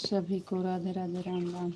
सभी को Radhe Radhe Ram Ram.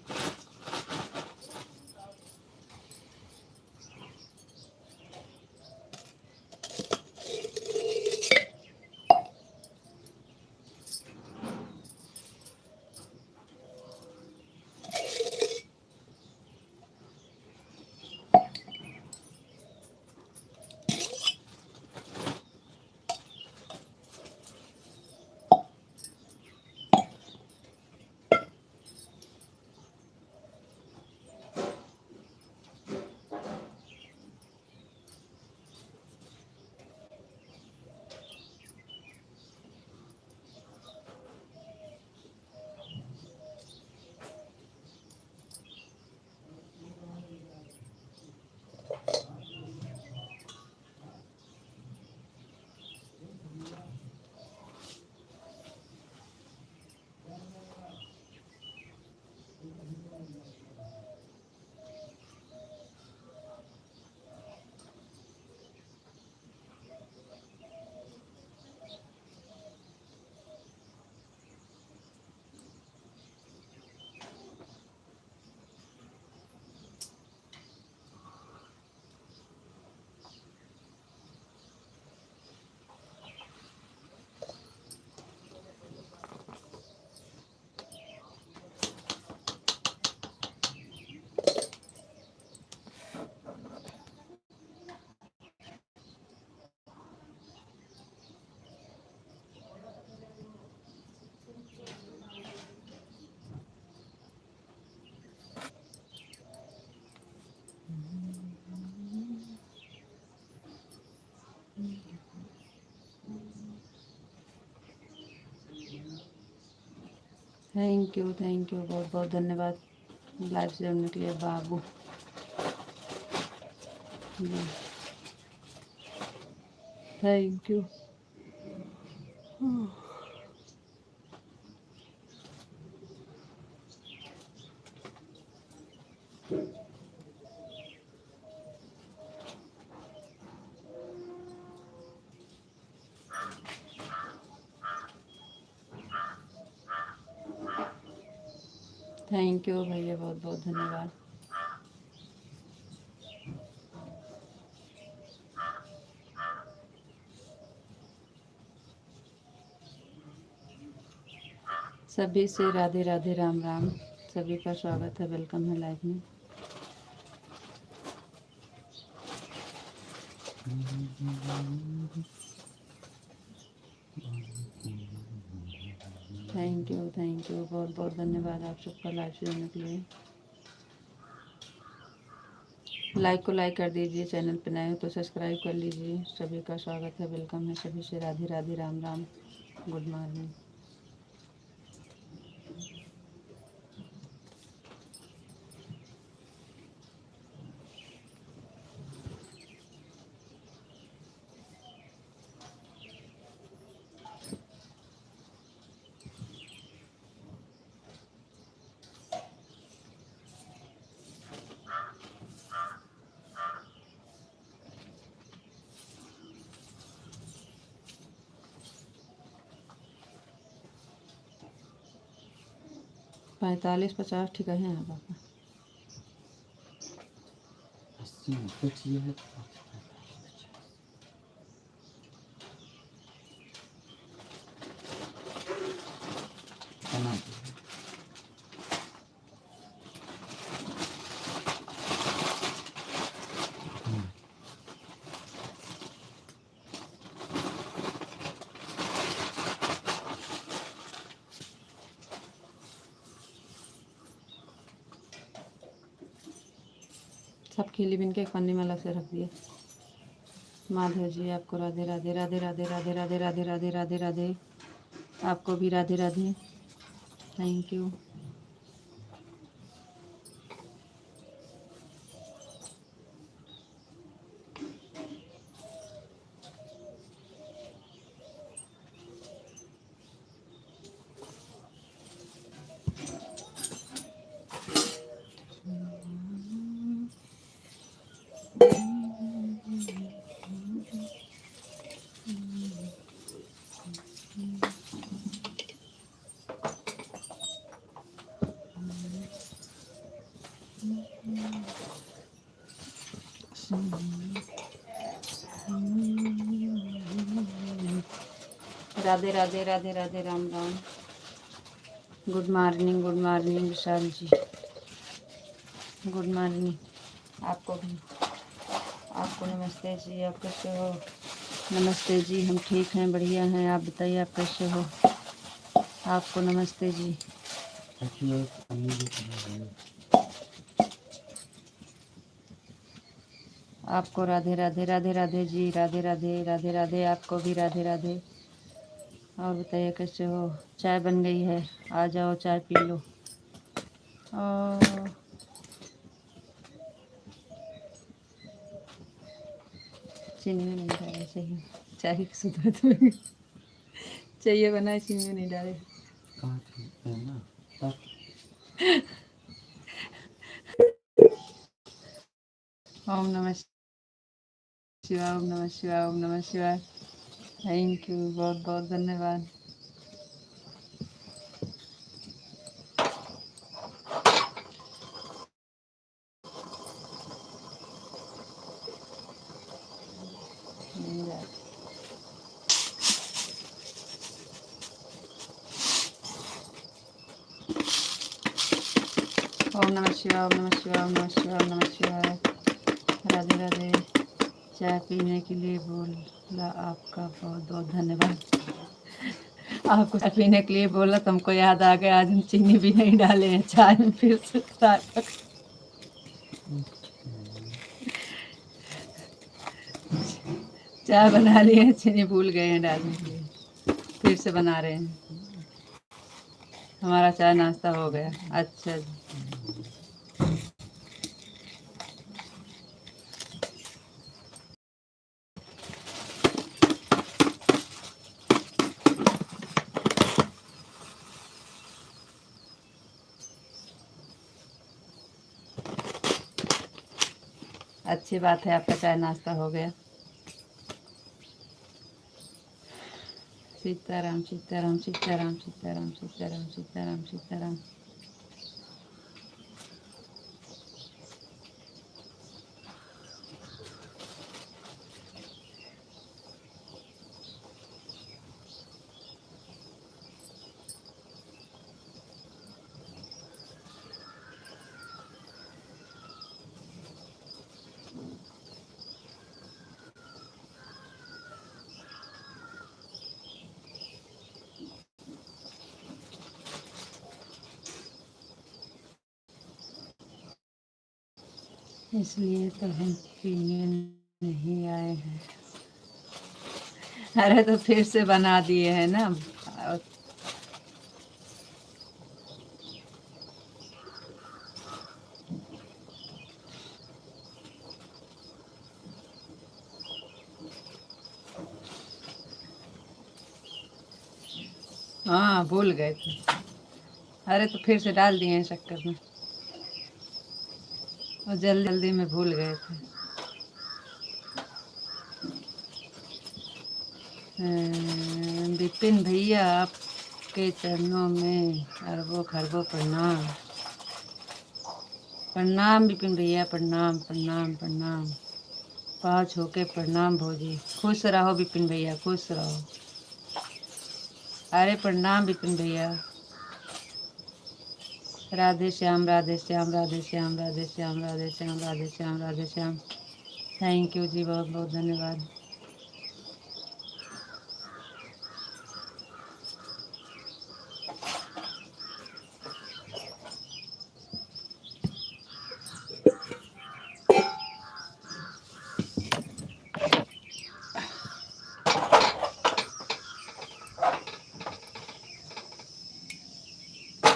Thank you बहुत बहुत धन्यवाद लाइव से जुड़ने के लिए बाबू। Thank you. थैंक यू भैया, बहुत बहुत धन्यवाद। सभी से राधे राधे राम राम। सभी का स्वागत है, वेलकम है लाइव में। थैंक यू बहुत बहुत धन्यवाद आप सबका लाइव से जुड़ने के लिए। लाइक को लाइक कर दीजिए, चैनल पर नए हो तो सब्सक्राइब कर लीजिए। सभी का स्वागत है, वेलकम है। सभी से राधे राधे राम राम, गुड मॉर्निंग। 45-50 ठीक है यहाँ पापा। 80 बची है। सब खिली बिन के एक पन्नी में अलग से रख दिए। माधव जी आपको राधे राधे राधे राधे राधे राधे राधे राधे राधे राधे। आपको भी Radhe Radhe, thank you. Radhe Radhe Radhe Radhe, Ram Ram. Good morning Vishal ji, good morning. आपको भी, आपको नमस्ते जी, आप कैसे हो? नमस्ते जी, हम ठीक हैं, बढ़िया हैं। आप बताइए, आप कैसे हो? आपको नमस्ते जी। आपको राधे राधे राधे राधे जी, राधे राधे राधे राधे, आपको भी राधे राधे। और बताइए कैसे हो? चाय बन गई है, आ जाओ चाय पी लो। और चीनी में नहीं डाले चाहिए, चाय की शुद्धता में चाहिए बनाए, चीनी में नहीं डाले। ओम नमः शिवाय, ओम नमः शिवाय, ओम नमः शिवाय। थैंक यू, बहुत बहुत धन्यवाद। ओम नमः शिवाय, ओम नमः शिवाय, ओम नमः शिवाय, ओम नमः शिवाय। राधे राधे। चाय पीने के लिए बोला, आपका बहुत बहुत धन्यवाद। आपको चाय पीने के लिए बोला तो हमको याद आ गया, आज हम चीनी भी नहीं डाले हैं चाय में, फिर से चाय बना लिए हैं, चीनी भूल गए हैं डालने के लिए, फिर से बना रहे हैं। हमारा चाय नाश्ता हो गया। अच्छा जी। अच्छी बात है, आपका चाय नाश्ता हो गया। सीताराम सीताराम सीताराम सीताराम सीताराम सीताराम सीताराम। इसलिए तो हम पीने नहीं आए हैं। अरे तो फिर से बना दिए हैं ना। हाँ, भूल गए थे। अरे तो फिर से डाल दिए हैं शक्कर में, और जल्दी जल्दी में भूल गए थे। विपिन भैया, आपके चरणों में अरबों खरबों प्रणाम। प्रणाम विपिन भैया, प्रणाम प्रणाम प्रणाम। पाँव छू के प्रणाम भौजी। खुश रहो विपिन भैया, खुश रहो। अरे प्रणाम विपिन भैया। राधे श्याम राधे श्याम राधे श्याम राधे श्याम राधे श्याम राधे श्याम राधे श्याम। थैंक यू जी, बहुत बहुत धन्यवाद।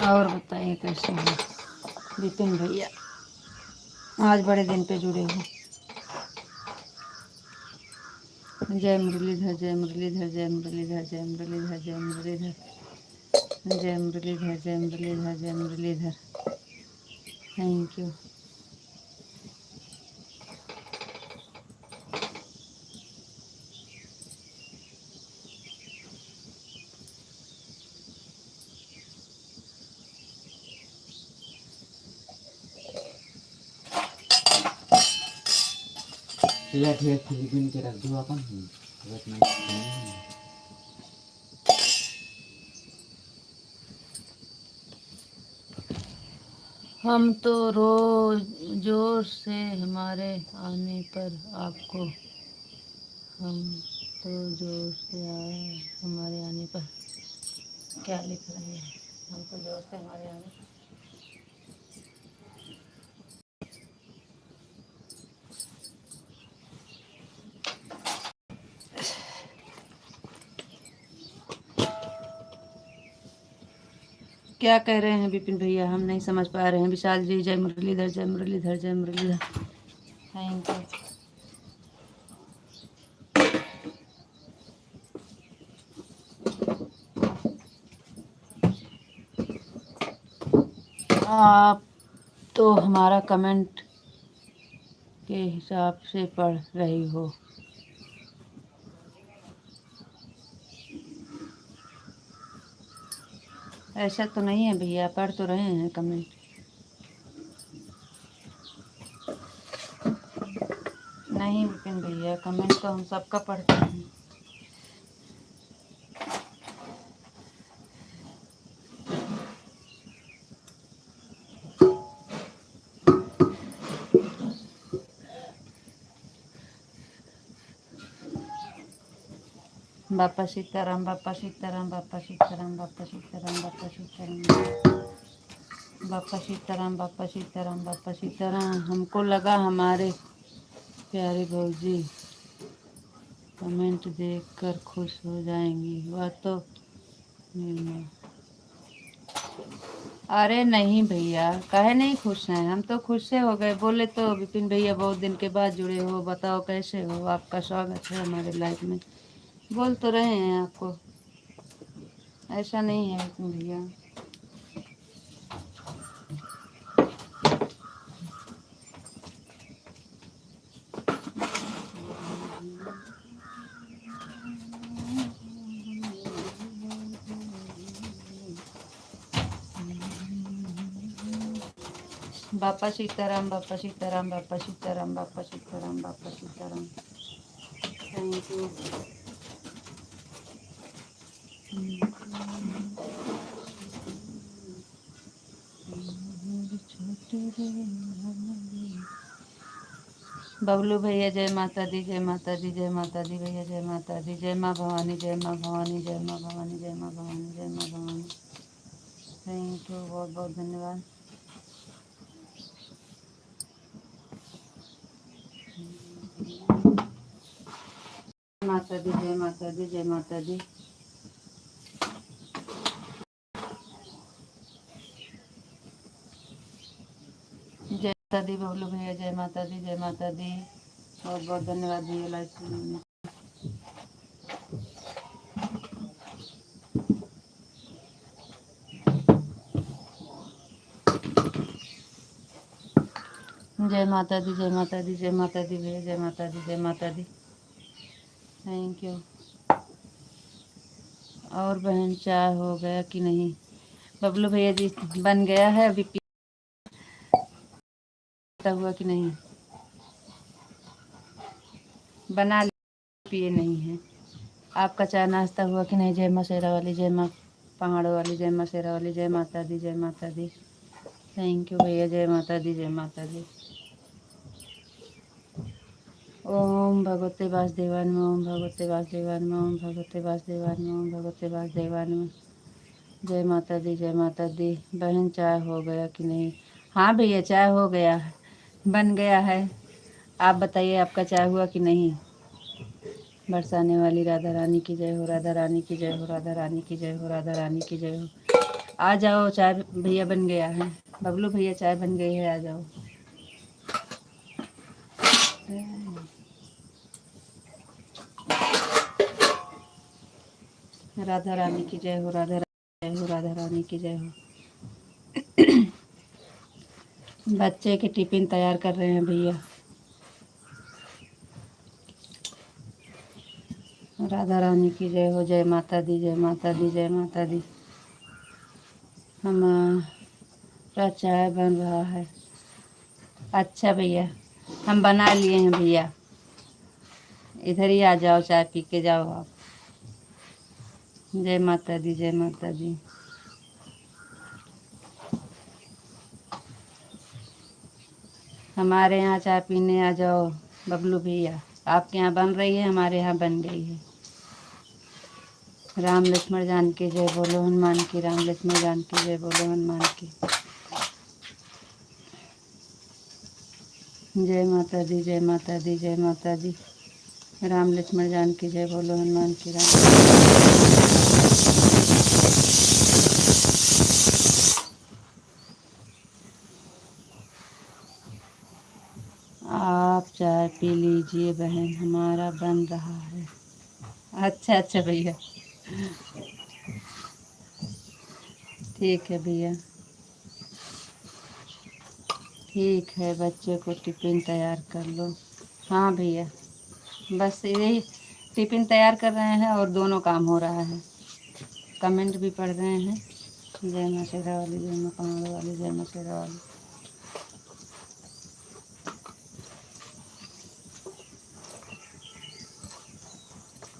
और बताइए कैसे हैं विपिन भैया? आज बड़े दिन पे जुड़े हो। जय मुरलीधर, जय मुरलीधर, जय मुरलीधर, जय मुरलीधर, जय मुरलीधर, जय मुरलीधर, जय मुरलीधर, जय मुरलीधर। Thank you. फिलिपिन के रख दो अपन। हम तो रोज जोर से हमारे आने पर आपको हम तो जोर से आए हमारे आने पर क्या लिख रहे हैं हम तो जोर से हमारे आने पर क्या कह रहे हैं विपिन भैया हम नहीं समझ पा रहे हैं। विशाल जी जय मुरलीधर जय मुरलीधर जय मुरलीधर थैंक यू। आप तो हमारा कमेंट के हिसाब से पढ़ रही हो। ऐसा तो नहीं है भैया पढ़ तो रहे हैं कमेंट। नहीं विपिन भैया कमेंट तो हम सबका पढ़ते हैं। बापा सीताराम बापा सीताराम बापा सीताराम बापा सीताराम बापा सीताराम बापा सीताराम बापा सीताराम बापा सीताराम। हमको लगा हमारे प्यारे भौजी कमेंट देखकर खुश हो जाएंगी। वह तो निर्मल। अरे नहीं भैया काहे नहीं खुश हैं हम तो खुश से हो गए। बोले तो विपिन भैया बहुत दिन के बाद जुड़े हो बताओ कैसे हो। आपका स्वागत है हमारे लाइफ में। बोल तो रहे हैं आपको ऐसा नहीं है विपिन भैया। बापा सीताराम बापा सीताराम बापा सीताराम बापा सीताराम बापा सीताराम थैंक यू। बबलू भैया जय माता दी जय माता दी जय माता दी भैया जय माता दी। जय माँ भवानी जय माँ भवानी जय माँ भवानी जय माँ भवानी जय माँ भवानी थैंक यू बहुत बहुत धन्यवाद। माता दी जय माता दी जय माता दी। जय माता दी बबलू भैया जय माता दी जय माता दी बहुत बहुत धन्यवाद भैया लाइव सुनने में। जय माता दी जय माता दी जय माता दी भैया जय माता दी जय माता दी थैंक यू। और बहन चाय हो गया कि नहीं। बबलू भैया जी बन गया है अभी पीता हुआ कि नहीं। बना पिए नहीं है। आपका चाय नाश्ता हुआ कि नहीं। जय माँ शेरा वाली जय माँ पहाड़ों वाली जय माँ शेरा वाली जय माता दी जय माता दी थैंक यू भैया जय माता दी जय माता दी। ओम भगवते वासुदेवाय नमः ओम भगवते वासुदेवाय नमः ओम भगवते वासुदेवाय नमः ओम भगवते वासुदेवाय नमः। जय माता दी जय माता दी। बहन चाय हो गया कि नहीं। हाँ भैया चाय हो गया है बन गया है। आप बताइए आपका चाय हुआ कि नहीं। बरसाने वाली राधा रानी की जय हो राधा रानी की जय हो राधा रानी की जय हो राधा रानी की जय हो। आ जाओ चाय भैया बन गया है। बबलू भैया चाय बन गई है आ जाओ। राधा रानी की जय हो राधा रानी जय हो राधा रानी की जय हो। बच्चे के टिफिन तैयार कर रहे हैं भैया। राधा रानी की जय हो जय माता दी जय माता दी जय माता दी। हमारा चाय बन रहा है। अच्छा भैया हम बना लिए हैं भैया इधर ही आ जाओ चाय पी के जाओ आप। जय माता दी जय माता दी। हमारे यहाँ चाय पीने आ जाओ बबलू भैया। आपके यहाँ बन रही है, हमारे यहाँ बन गई है। राम लक्ष्मण जानकी जय बोलो हनुमान की, राम लक्ष्मण जानकी जय बोलो हनुमान की। जय माता दी, जय माता दी, जय माता दी। राम लक्ष्मण जानकी जय बोलो हनुमान की, आप चाय पी लीजिए बहन, हमारा बन रहा है। अच्छा अच्छा भैया, ठीक है भैया, ठीक है। बच्चे को टिफ़िन तैयार कर लो। हाँ भैया, बस यही टिफ़िन तैयार कर रहे हैं और दोनों काम हो रहा है। कमेंट भी पढ़ रहे हैं। जय माँ शेरा वाली, जय माँ पहाड़ वाली, जय माँ शेरा वाली।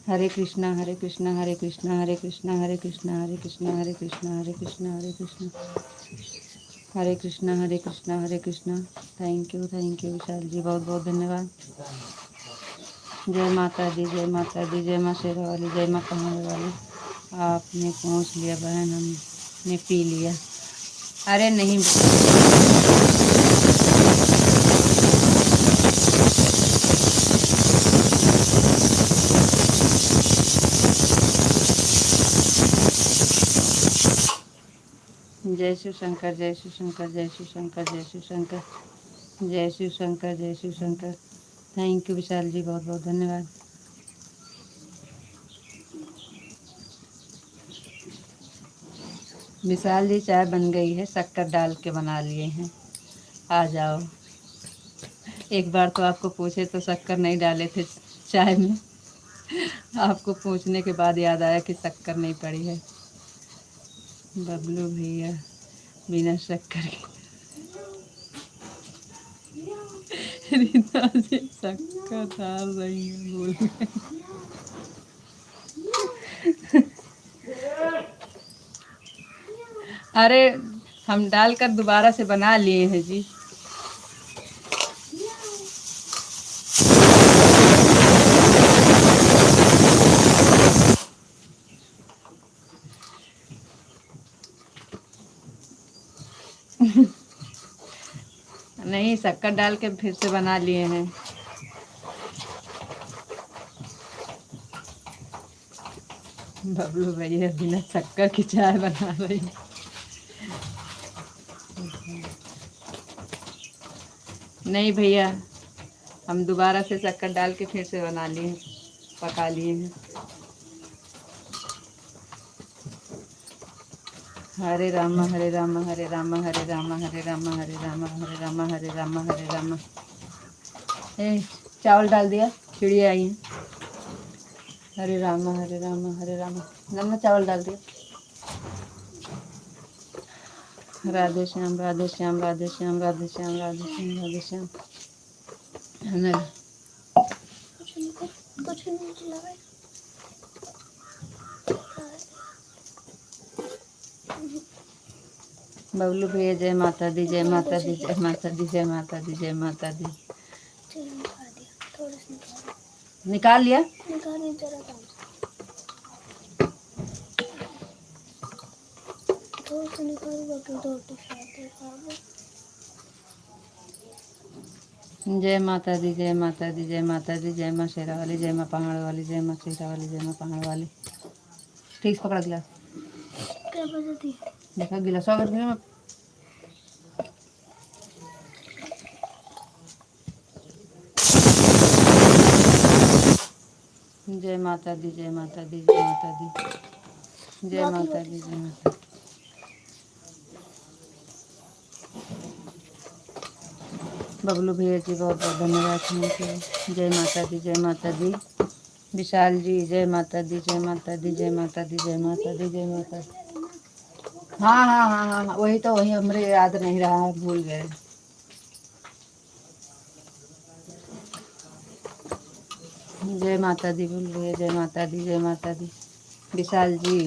हरे कृष्णा हरे कृष्णा हरे कृष्णा हरे कृष्णा हरे कृष्णा हरे कृष्णा हरे कृष्णा हरे कृष्णा हरे कृष्णा हरे कृष्णा हरे कृष्णा हरे कृष्णा। थैंक यू विशाल जी, बहुत बहुत धन्यवाद। जय माता दी, जय माता दी, जय माँ शेरा वाली, जय माँ पहाड़ वाली। आपने पहुँच लिया बहन, हमने पी लिया। अरे नहीं, जय शिव शंकर, जय शिव शंकर, जय शिव शंकर, जय शिव शंकर, जय शिव शंकर, जय शिव शंकर। थैंक यू विशाल जी, बहुत बहुत धन्यवाद। विशाल जी चाय बन गई है, शक्कर डाल के बना लिए हैं। आ जाओ। एक बार तो आपको पूछे तो शक्कर नहीं डाले थे चाय में। आपको पूछने के बाद याद आया कि शक्कर नहीं पड़ी है। बबलू भैया बिना शक्कर के रीता जी शक्कर डाल रही है, भूल गए। अरे हम डालकर दोबारा से बना लिए हैं जी। नहीं, शक्कर डाल के फिर से बना लिए हैं। बबलू भैया बिना शक्कर की चाय बना रही। नहीं भैया, हम दोबारा से शक्कर डाल के फिर से बना लिए हैं, पका लिए हैं। हरे राम हरे राम हरे राम हरे राम हरे राम हरे राम हरे राम हरे राम हरे राम। चावल डाल दिया, चिड़िया आई है। हरे राम हरे राम हरे राम। नन्ना चावल डाल दिया। राधे श्याम राधे श्याम राधे श्याम राधे श्याम राधे श्याम राधे श्याम। बबलू भैया जय माता दी, जय माता दी, जय माता दी, जय माता दी, जय माता दी। निकाल लिया। जय माता दी, जय माता दी, जय माता दी, जय माँ शेरा वाली, जय माँ पहाड़ वाली, जय माँ शेरा वाली, जय माँ पहाड़ वाली। ठीक से पकड़ा गिलास। क्या बजाती है? देखा गिलास अगर में। जय माता दी, जय माता दी, जय माता दी, जय माता दी, जय माता दी। बबलू भैया जी बहुत बहुत धन्यवाद। जय माता दी, जय माता दी। विशाल जी जय माता दी, जय माता दी, जय माता दी, जय माता दी, जय माता दी। हाँ हाँ हाँ हाँ हाँ, वही तो, वही हमरे याद नहीं रहा, भूल गए। जय माता दी बोल रही है, जय माता दी, जय माता दी। Vishal ji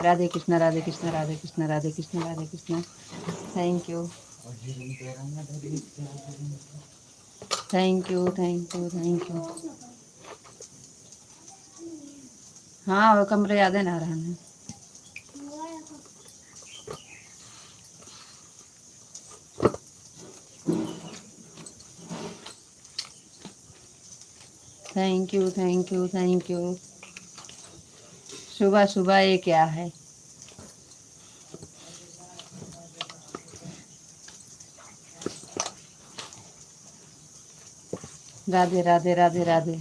Radhe Krishna Radhe Krishna Radhe Krishna Radhe Krishna Radhe Krishna. Thank you. Thank you, thank you, thank you. हाँ वो कमरे याद है ना रहने। Thank you, thank you, thank you. सुबह सुबह ये क्या है? राधे राधे राधे राधे।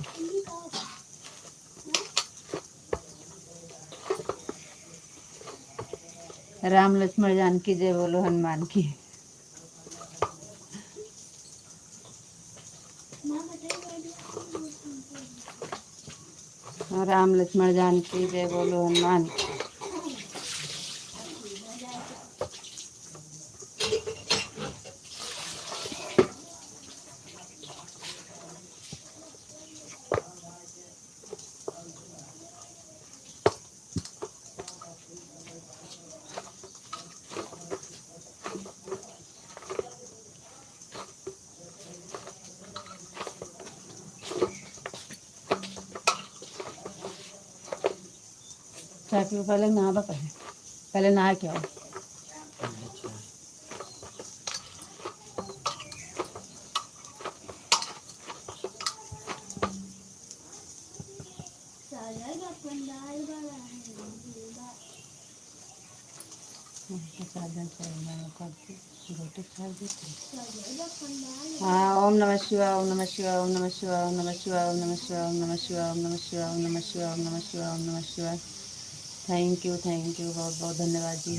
राम लक्ष्मण जानकी जय बोलो हनुमान की। राम लक्ष्मण जानकी जय बोलो हनुमान की। चाची पहले नहा पहले नहा के आओ। हाँ ओम नमः शिवाय, ओम नमः शिवाय, ओम नमः शिवाय, ओम नमः शिवाय, ओम नमः शिवाय, ओम नमः शिवाय, ओम नमः शिवाय, ओम नमः शिवाय, ओम नमः शिवाय, ओम नमः शिवाय। थैंक यू, बहुत बहुत धन्यवाद जी।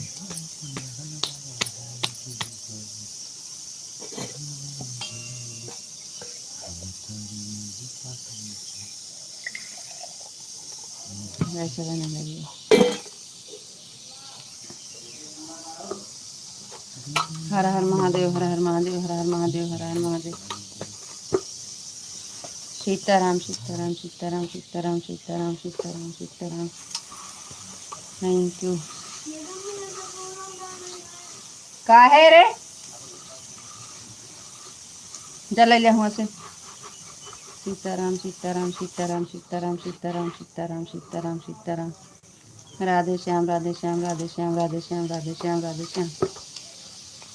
वैसे रहने लगी। हर हर महादेव, हर हर महादेव, हर हर महादेव, हर हर महादेव। सीताराम सीताराम सीताराम सीताराम सीताराम सीताराम सीताराम। Thank you. का है रे? जला लिया हुआ से। सीताराम सीताराम सीताराम सीताराम सीताराम सीताराम सीताराम सीताराम। राधे श्याम, राधे श्याम, राधे श्याम, राधे श्याम, राधे श्याम, राधे श्याम,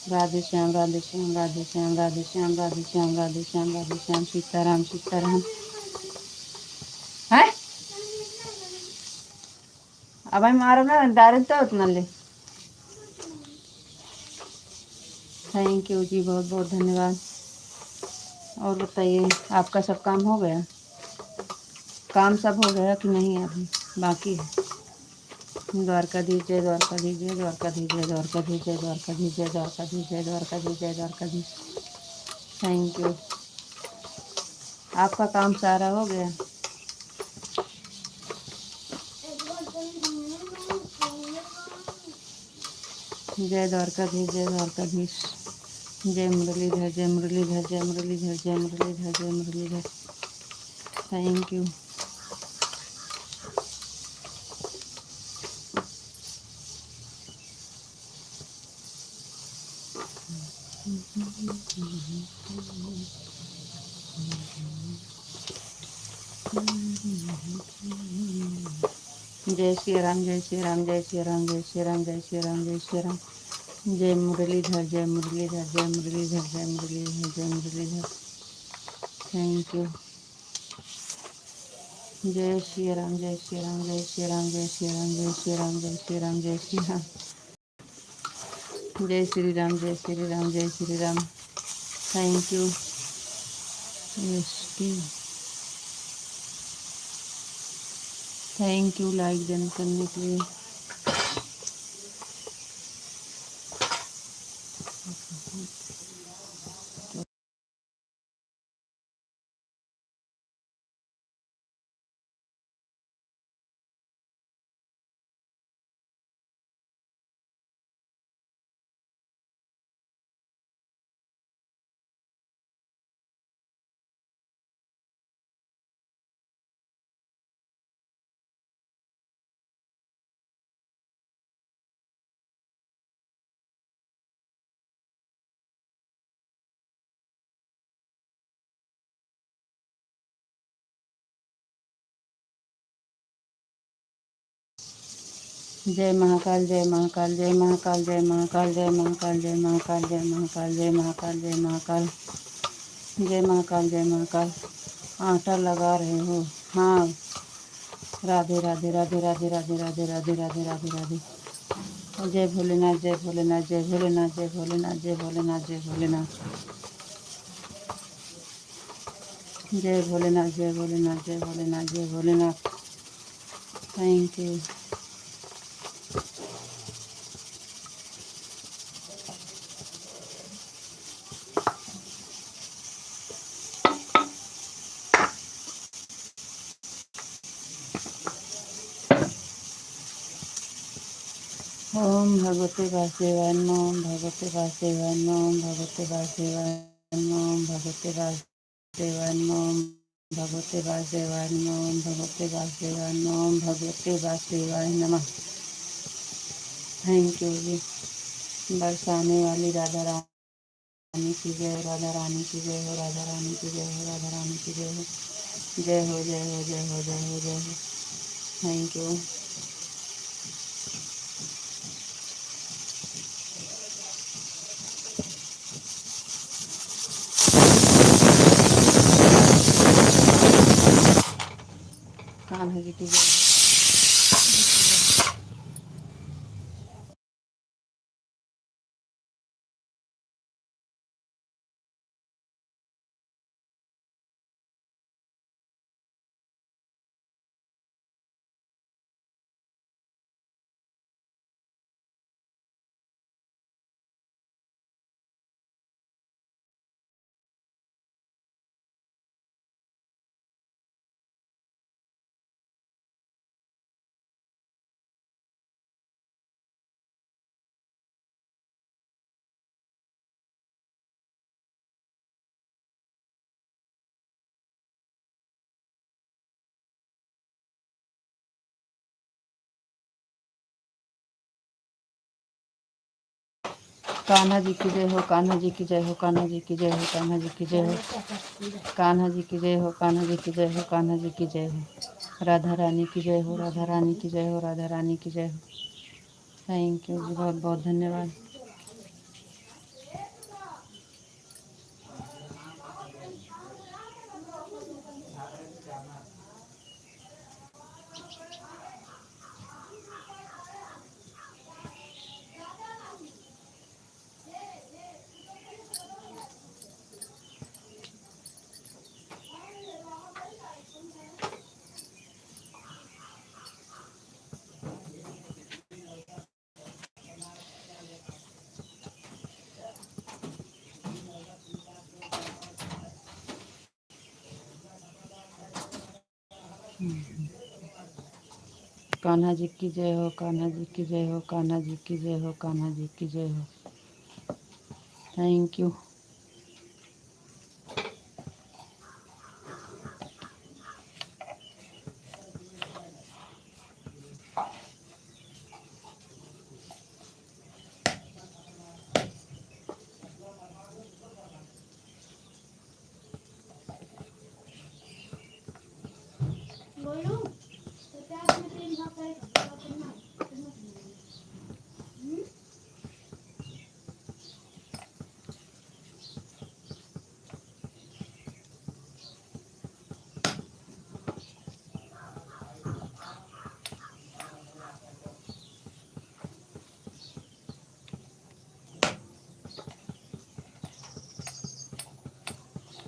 राधे श्याम, राधे श्याम, राधे श्याम, राधे श्याम, राधे श्याम, राधे श्याम, राधे श्याम। सीताराम सीताराम। है अब हम मारो ना डायरेक्ट तो उतना ले। थैंक यू जी, बहुत बहुत धन्यवाद। और बताइए आपका सब काम हो गया? काम सब हो गया कि नहीं अभी बाकी है? द्वारकाधीश जय, द्वारकाधीश जय, द्वारकाधीश जय, द्वारकाधीश जय, द्वारकाधीश जय, द्वारकाधीश जय, द्वारकाधीश जय, द्वारकाधीश। Thank you. आपका काम सारा हो गया? जय द्वारकाधीश, जय द्वारकाधीश। जय मुरलीधर, जय मुरलीधर, जय मुरलीधर, जय मुरलीधर, जय मुरलीधर। Thank you. जय श्री राम, जय श्री राम, जय श्री राम, जय श्री राम, जय श्री राम, जय श्री राम। जय मुरलीधर, जय मुरलीधर, जय मुरलीधर, जय मुरलीधर, जय मुरलीधर। Thank you. जय श्री राम, जय श्री राम, जय श्री राम, जय श्री राम, जय श्री राम, जय श्री राम, जय श्री राम। जय श्री राम, जय श्री राम, जय Shri Ram. Thank you. Thank you like देने करने के लिए। जय महाकाल जय महाकाल जय महाकाल जय महाकाल जय महाकाल जय महाकाल जय महाकाल जय महाकाल जय महाकाल जय महाकाल जय महाकाल। आटा लगा रहे हो? हाँ। राधे राधे राधे राधे राधे राधे राधे राधे राधे राधे। जय भोलेनाथ जय भोलेनाथ जय भोलेनाथ जय भोलेनाथ जय भोलेनाथ जय भोलेनाथ जय भोलेनाथ जय भोलेनाथ जय भोलेनाथ जय भोलेनाथ। Thank you. ओम भगवते वासुदेवाय नमः। ओम भगवते वासुदेवाय नमः। ओम भगवते वासुदेवाय नमः। ओम भगवते वासुदेवाय नमः। ओम भगवते वासुदेवाय नमः। ओम भगवते वासुदेवाय नमः। ओम भगवते वासुदेवाय नमः। थैंक यू जी। बरसाने वाली राधा रानी की जय हो, राधा रानी की जय हो, राधा रानी की जय हो, राधा रानी की जय हो। जय हो जय हो जय हो जय हो जय हो। Thank you. कान्हा जी की जय हो। कान्हा जी की जय हो, कान्हा जी की जय हो, कान्हा जी की जय हो, कान्हा जी की जय हो, कान्हा जी की जय हो, कान्हा जी की जय हो, कान्हा जी की जय हो। राधा रानी की जय हो, राधा रानी की जय हो, राधा रानी की जय हो। थैंक यू जी, बहुत बहुत धन्यवाद। कान्हा जी की जय हो, कान्हा जी की जय हो, कान्हा जी की जय हो, कान्हा जी की जय हो। Thank you.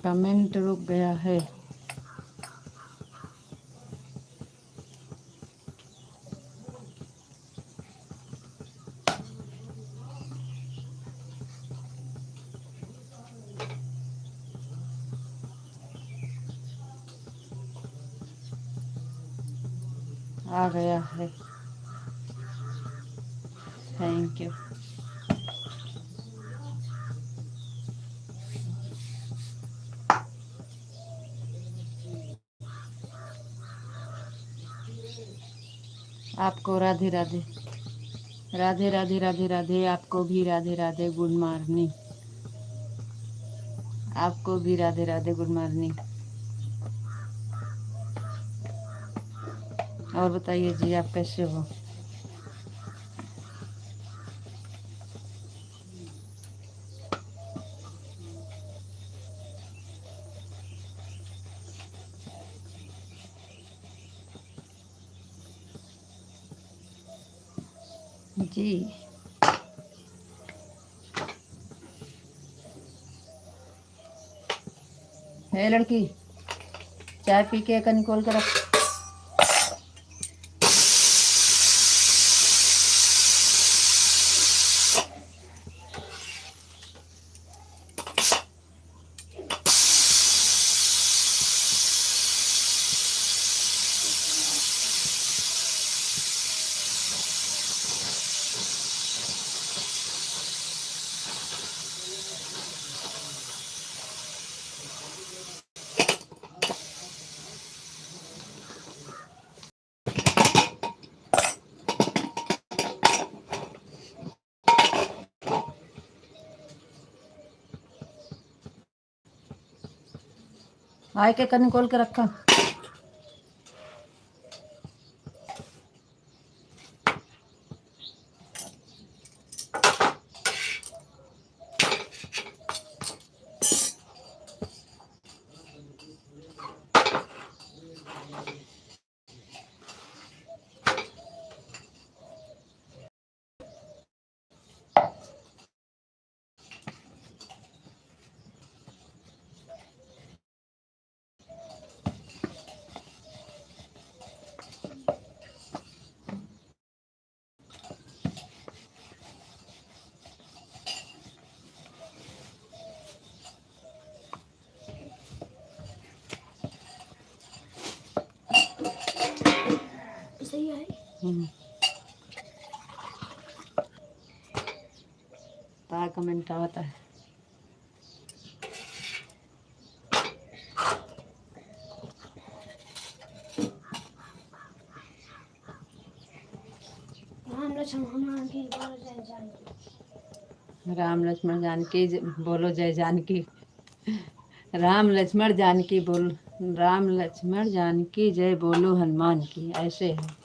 कमेंट रुक गया है। आ गया है। Thank you. आपको राधे राधे राधे राधे राधे राधे। आपको भी राधे राधे, गुड मॉर्निंग। आपको भी राधे राधे, गुड मॉर्निंग। और बताइए जी, आप कैसे हो? जी। है लड़की, चाय पी के कहीं खोल कर रख। आए के कहीं खोल के रखा। सही है। कमेंट आता है। राम लक्ष्मण जानकी बोलो जय जानकी। राम लक्ष्मण जानकी बोल, राम लक्ष्मण जानकी जय बोलो हनुमान की, ऐसे है।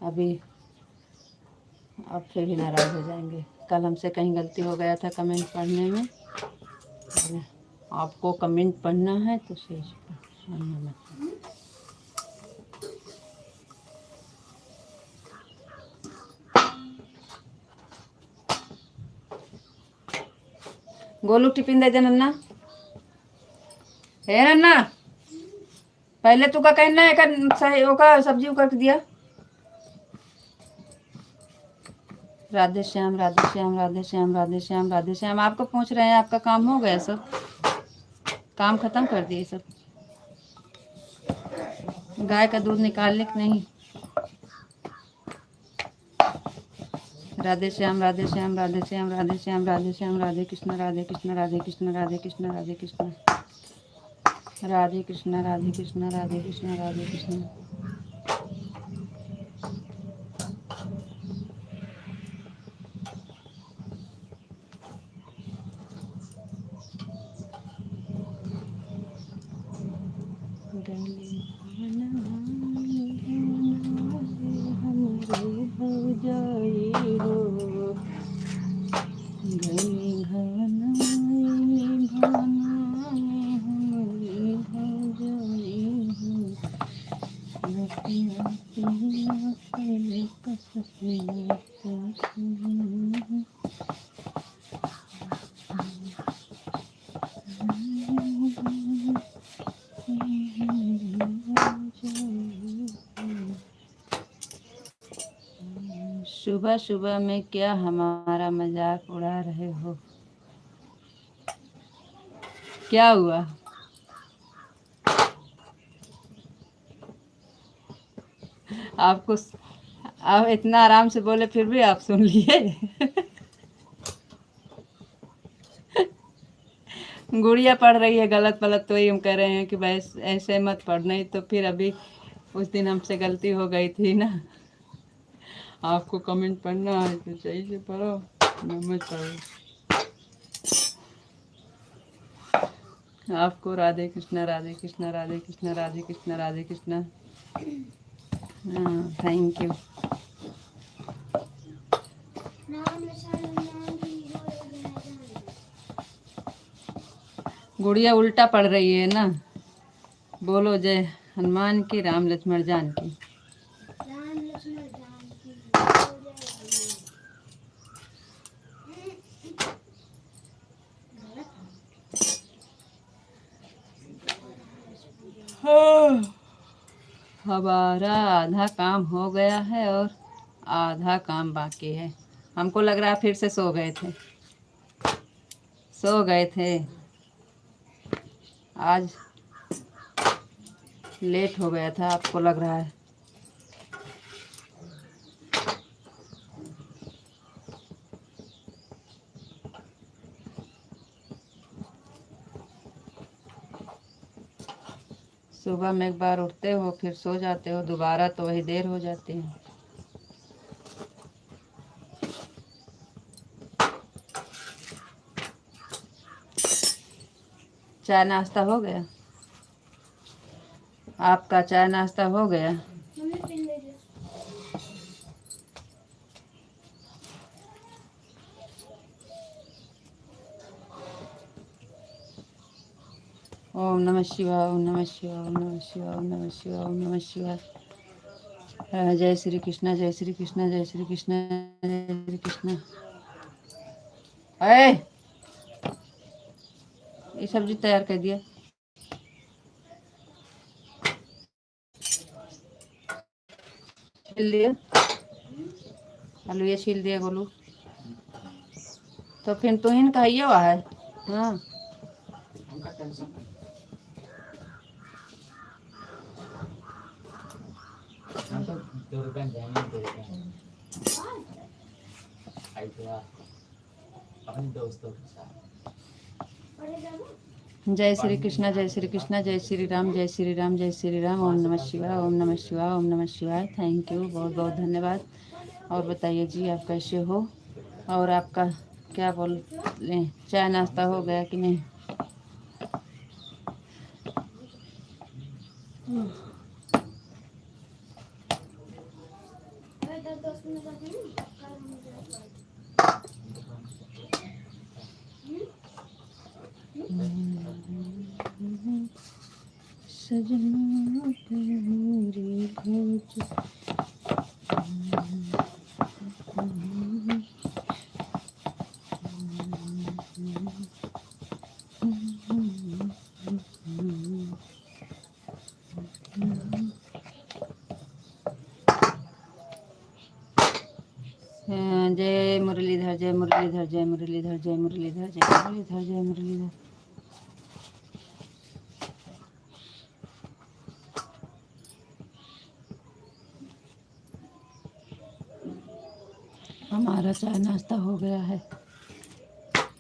अभी अब फिर भी नाराज हो जाएंगे। कल हमसे कहीं गलती हो गया था कमेंट पढ़ने में। आपको कमेंट पढ़ना है तो सही से पढ़ना मत। गोलू टिफिन दे दे नन्ना। हे नन्ना, पहले तू का कहना है कर सही ओका सब्जी उकर दिया। राधे श्याम राधे श्याम राधे श्याम राधे श्याम राधे श्याम। आपको पूछ रहे हैं, आपका काम हो गया? सब काम खत्म कर दिए सब। गाय का दूध निकालने की नहीं। राधे श्याम राधे श्याम राधे श्याम राधे श्याम राधे श्याम राधे कृष्ण राधे कृष्ण राधे कृष्ण राधे कृष्ण राधे कृष्ण राधे कृष्ण राधे कृष्ण राधे कृष्ण राधे कृष्ण। सुबह सुबह में क्या हमारा मजाक उड़ा रहे हो? क्या हुआ? आपको आप इतना आराम से बोले फिर भी आप सुन लिए। गुड़िया पढ़ रही है गलत पलत, तो ही हम कह रहे हैं कि भाई ऐसे मत पढ़, नहीं तो फिर अभी उस दिन हमसे गलती हो गई थी ना। आपको कमेंट पढ़ना है तो सही से पढ़ो, मत पढ़ो। आपको राधे कृष्णा राधे कृष्णा राधे कृष्णा राधे कृष्णा राधे कृष्णा। हाँ, थैंक यू। गुड़िया उल्टा पढ़ रही है ना। बोलो जय हनुमान की, राम लक्ष्मण जानकी। हमारा आधा काम हो गया है और आधा काम बाकी है। हमको लग रहा है फिर से सो गए थे, सो गए थे। आज लेट हो गया था, आपको लग रहा है। सुबह में एक बार उठते हो फिर सो जाते हो, दोबारा तो वही देर हो जाती है। चाय नाश्ता हो गया? आपका चाय नाश्ता हो गया? ओम नमः शिवाय, ओम नमः शिवाय, ओम नमः शिवाय, ओम नमः शिवाय, ओम नमः शिवाय। जय श्री कृष्ण, जय श्री कृष्ण, जय श्री कृष्ण, जय श्री कृष्ण। अरे ये सब्जी तैयार कर दिया। छील दिया आलू, ये छील दिया गोलू। तो फिर तो हिन कहिए हुआ है। हाँ उनका टेंशन हम तो 2 रुपए देंगे, 2 रुपए आई तो अपने दोस्तों के साथ। जय श्री कृष्ण, जय श्री कृष्ण, जय श्री राम, जय श्री राम, जय श्री राम। ओम नमः शिवाय, ओम नमः शिवाय, ओम नमः शिवाय। थैंक यू, बहुत बहुत धन्यवाद। और बताइए जी, आप कैसे हो? और आपका क्या बोल, चाय नाश्ता हो गया कि नहीं? सजना तेरी खोज जय मुरलीधर, जय मुरलीधर, जय मुरलीधर, जय मुरलीधर, जय मुरलीधर, जय मुरलीधर। हमारा चाय नाश्ता हो गया है।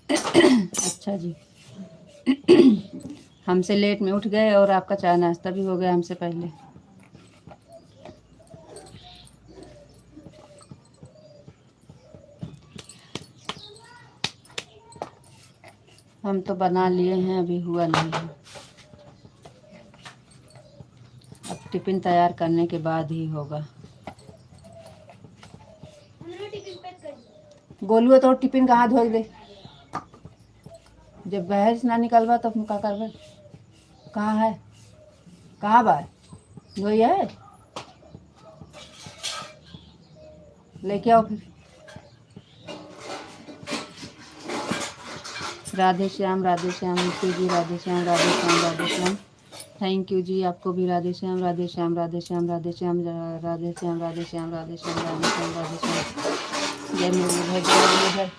अच्छा जी। हमसे लेट में उठ गए और आपका चाय नाश्ता भी हो गया हमसे पहले। हम तो बना लिए हैं, अभी हुआ नहीं है। अब टिफिन तैयार करने के बाद ही होगा। गोलू तो टिफिन कहाँ धोई दे, जब बाहर से ना निकलवा तो का करबे। कहाँ है, कहाँ बा धोई है, लेके आओ फिर। राधे श्याम, राधे श्याम जी, राधे श्याम, राधे श्याम, राधे श्याम। थैंक यू जी, आपको भी राधे श्याम, राधे श्याम, राधे श्याम, राधे श्याम, राधे श्याम, राधे श्याम, राधे श्याम, राधे श्याम, राधे श्याम। जय मुरलीधर, जय मुरलीधर।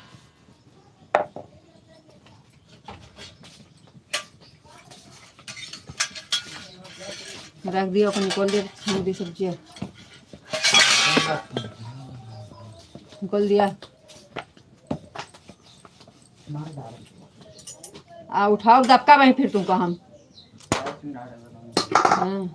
रख दिया अपनी खोल दे, दी सब्जी खोल दिया। आ उठाओ दबका वहीं फिर तुमको हम। हाँ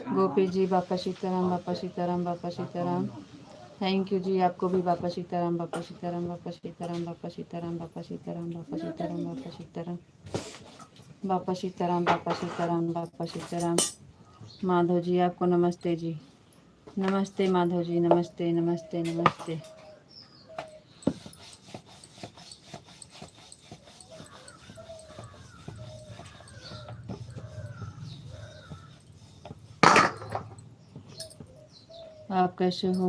गोपी जी, बापा सीताराम, बापा सीताराम, बापा सीताराम। थैंक यू जी, आपको भी बापा सीताराम, बापा सीताराम, बापा सीताराम, बापा सीताराम, बापा सीताराम, बापा सीताराम, बापा सीताराम, बापा सीताराम, बापा सीताराम, बापा सीताराम। माधव जी, आपको नमस्ते जी, नमस्ते माधव जी, नमस्ते नमस्ते नमस्ते। आप कैसे हो?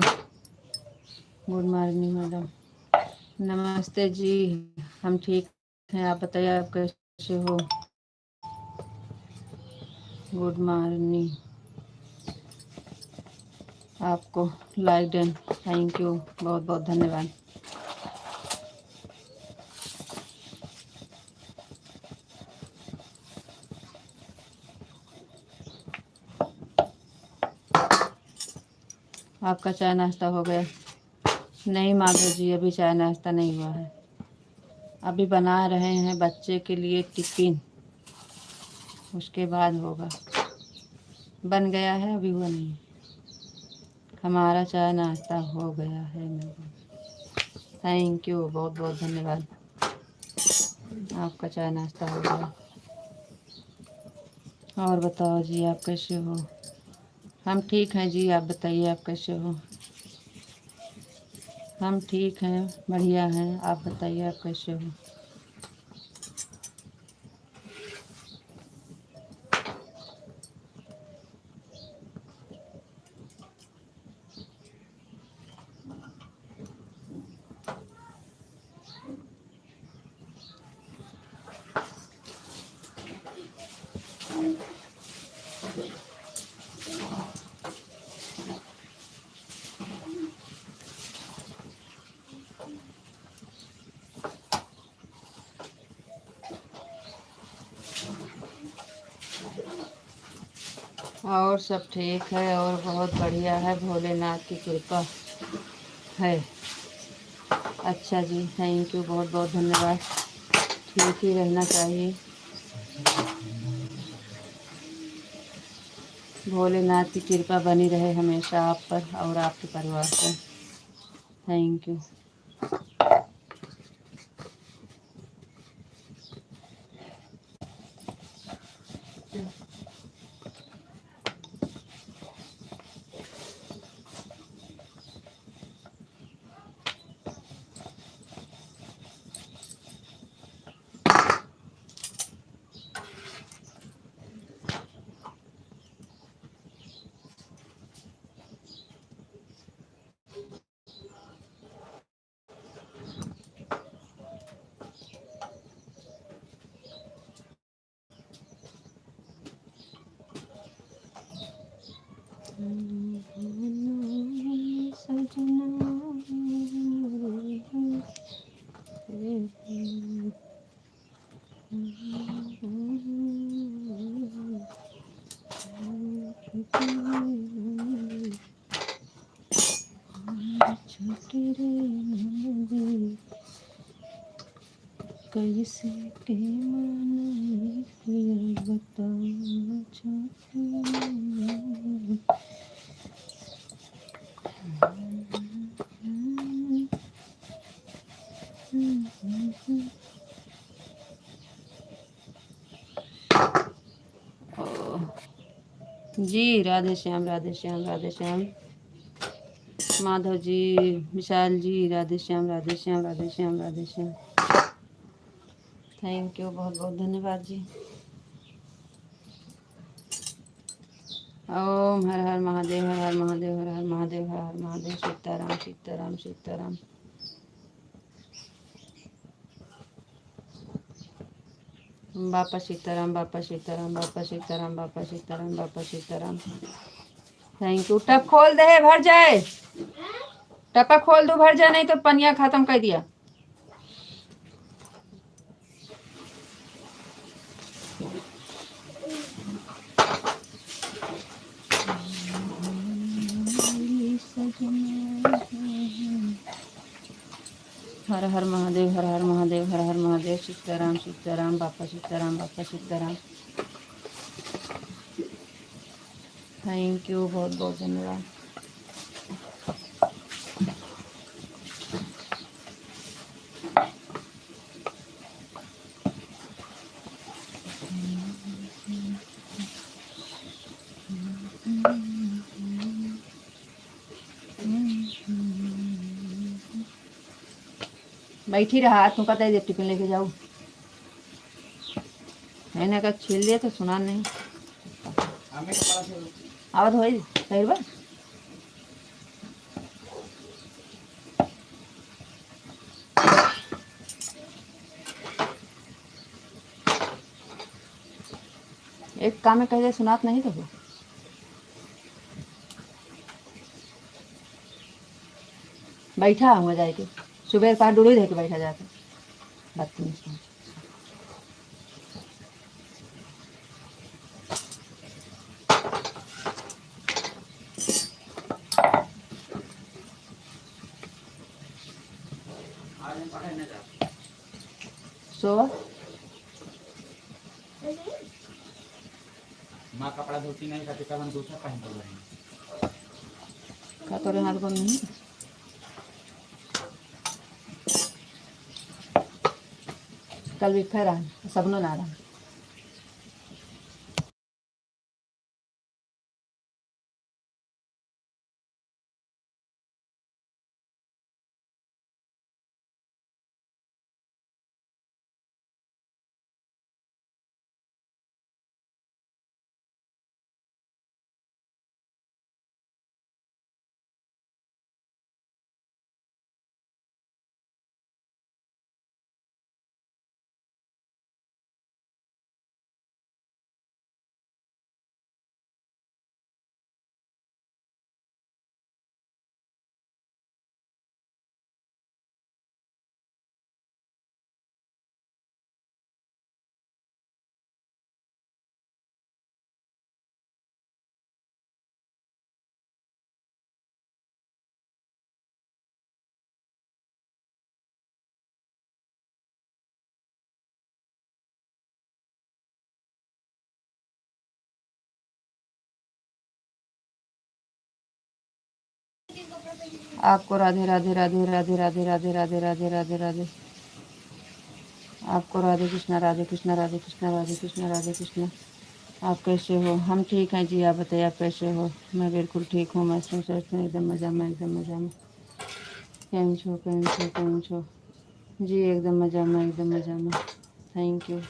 Good morning madam. नमस्ते जी, हम ठीक हैं, आप बताइए आप कैसे हो? Good morning. आपको लाइक डन, थैंक यू, बहुत बहुत धन्यवाद। आपका चाय नाश्ता हो गया? नहीं माधव जी, अभी चाय नाश्ता नहीं हुआ है, अभी बना रहे हैं बच्चे के लिए टिफ़िन, उसके बाद होगा। बन गया है, अभी हुआ नहीं। हमारा चाय नाश्ता हो गया है मैडम। थैंक यू, बहुत बहुत धन्यवाद। आपका चाय नाश्ता हो गया। और बताओ जी, आप कैसे हो? हम ठीक हैं जी, आप बताइए आप कैसे हो? हम ठीक हैं, बढ़िया हैं, आप बताइए आप कैसे हो? और सब ठीक है और बहुत बढ़िया है, भोलेनाथ की कृपा है। अच्छा जी, थैंक यू, बहुत बहुत धन्यवाद। ठीक ही रहना चाहिए, भोलेनाथ की कृपा बनी रहे हमेशा आप पर और आपके परिवार पर। Thank you. कैसे के माने फिर बताना चाहती हूँ। जी राधे श्याम, राधे श्याम, राधे श्याम। माधव जी, विशाल जी, राधे श्याम, राधे श्याम, राधे श्याम, राधे श्याम। थैंक यू, बहुत बहुत धन्यवाद जी। ओम हर हर महादेव, हर हर महादेव, हर हर महादेव, हर हर महादेव। सीताराम सीताराम सीताराम। बापा सीताराम, बापा सीताराम, बापा सीताराम, बापा सीताराम, बापा सीताराम। Thank you. टप खोल दे, भर जाए। टपा खोल दो, भर जाए, नहीं तो पनिया खत्म कर दिया। हर हर महादेव, हर हर महादेव, हर हर महादेव। सीताराम सीताराम, बापा सीताराम, बापा सीताराम। थैंक यू, बहुत बहुत धन्यवाद। बैठी रहा, तू कहता है टिफिन लेके जाऊँ, मैंने कहा छील दिया तो सुना नहीं। आवाज हो सही बा। एक काम में कह दे सुनात नहीं तो बैठा हुआ जाके सुबह पार डोली दे के बैठा जाता बदतमीज। आज हम पढ़ाई नहीं जाते। सो माँ कपड़ा धोती नहीं करती तब हम दूसरा पहन कर रहेंगे। का तोरे हाथ को नहीं कल भी फिर आ सबनो ना रहा आपको राधे राधे राधे राधे राधे राधे राधे राधे राधे राधे आपको राधे कृष्णा राधे कृष्णा राधे कृष्णा राधे कृष्णा राधे कृष्णा। आप कैसे हो? हम ठीक हैं जी, आप बताइए आप कैसे हो? मैं बिल्कुल ठीक हूँ, मैं सोचते हैं एकदम मज़ा में एकदम मज़ा में। केम छो केम छो केम छो जी एकदम मज़ा में एकदम मज़ा में। Thank you.